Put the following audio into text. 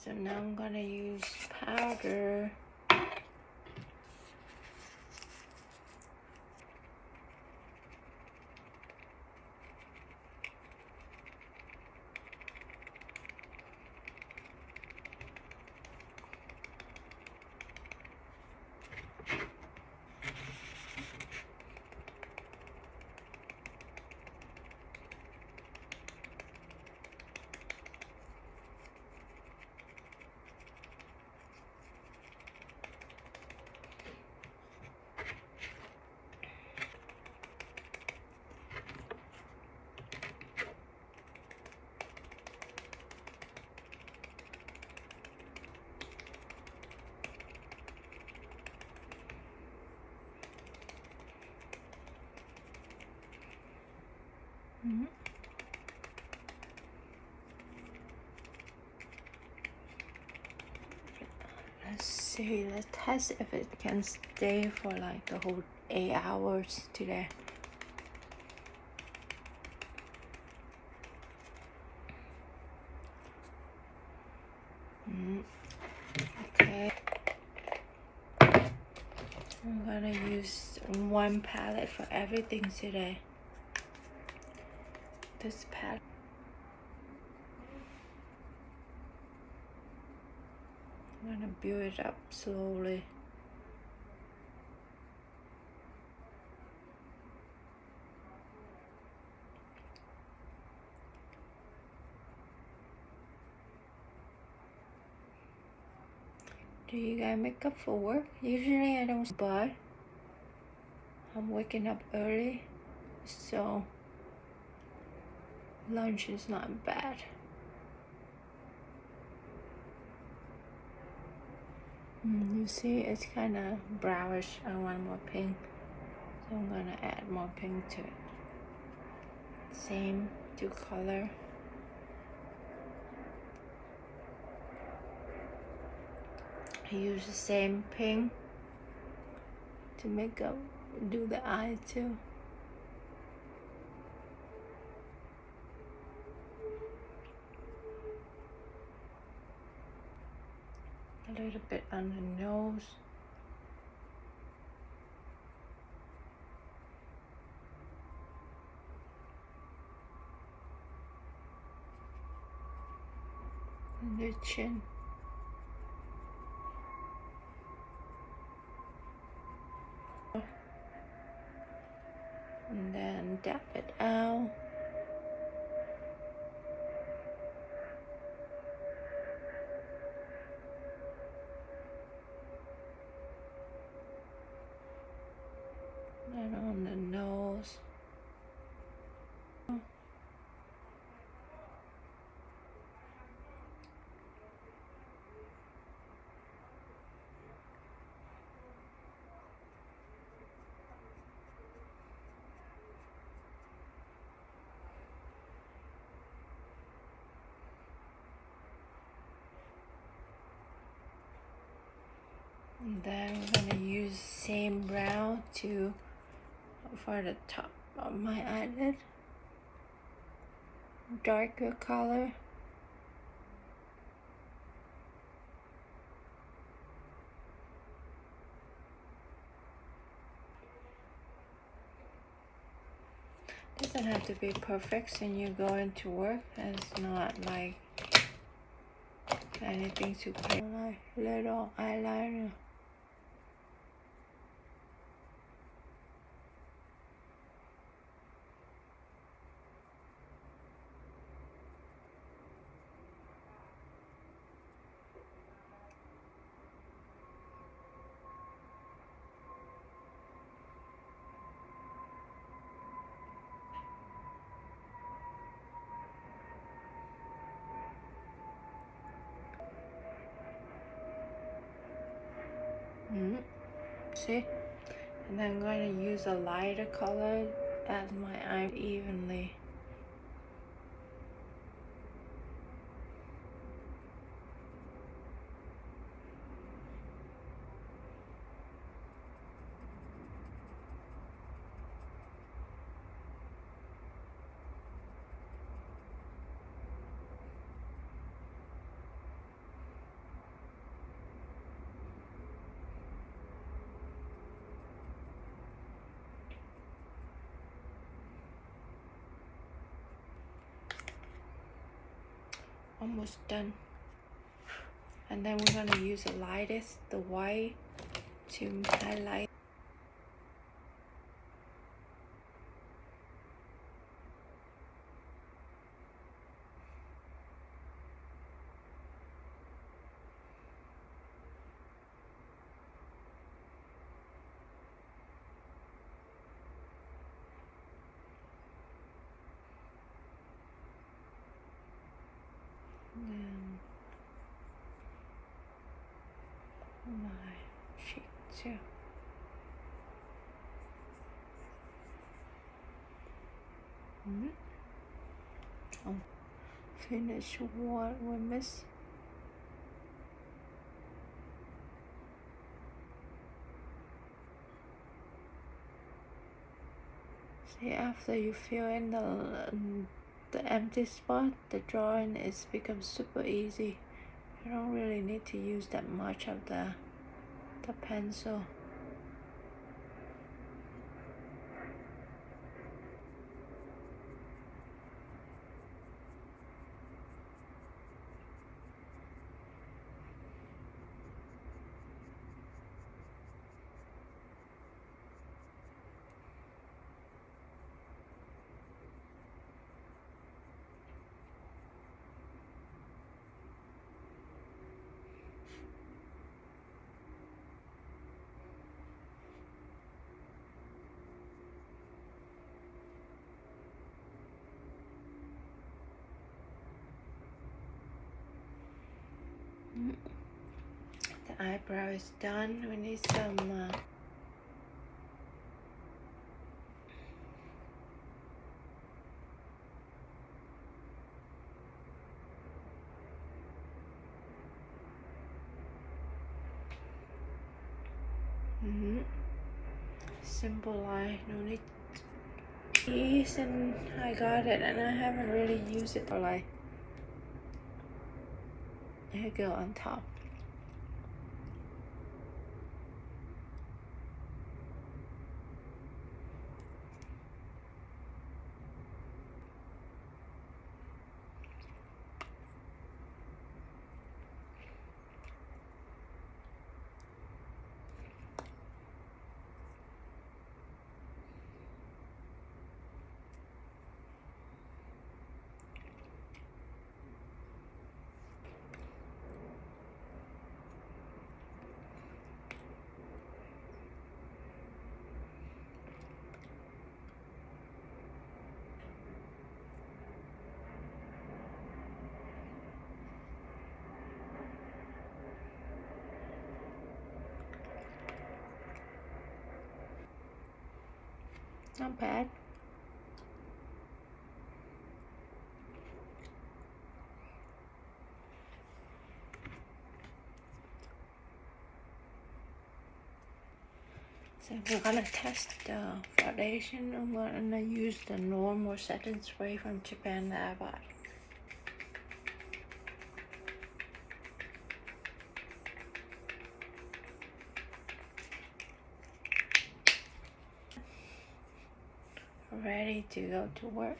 So now I'm gonna use powder. Let's see, let's test if it can stay for like the whole 8 hours today. Okay. I'm gonna use one palette for everything today. This palette. I'm gonna build it up slowly. Do you guys make up for work? Usually I don't, but I'm waking up early, so lunch is not bad. You see, it's kind of brownish. I want more pink, so I'm gonna add more pink to it. Same 2 color. I use the same pink to make up, do the eye too. A little bit on the nose. And the chin. And then dab it out. And on the nose. And then I'm gonna use same brown to for the top of my eyelid. Darker color. Doesn't have to be perfect when you go into work. It's not like anything too crazy. Like little eyeliner. See? And then I'm going to use a lighter color as my eye evenly. almost done. And then we're gonna use the lightest, the white, to highlight. Then my cheek too. Oh, finish what we miss. See, after you fill in the empty spot, the drawing is becomes super easy. You don't really need to use that much of the pencil. The eyebrow is done. We need some simple line. No need. Yes, and I got it, and I haven't really used it for like. Here you go on top. Not bad. So we're gonna test the foundation. I'm gonna use the normal setting spray from Japan that I bought. Ready to go to work.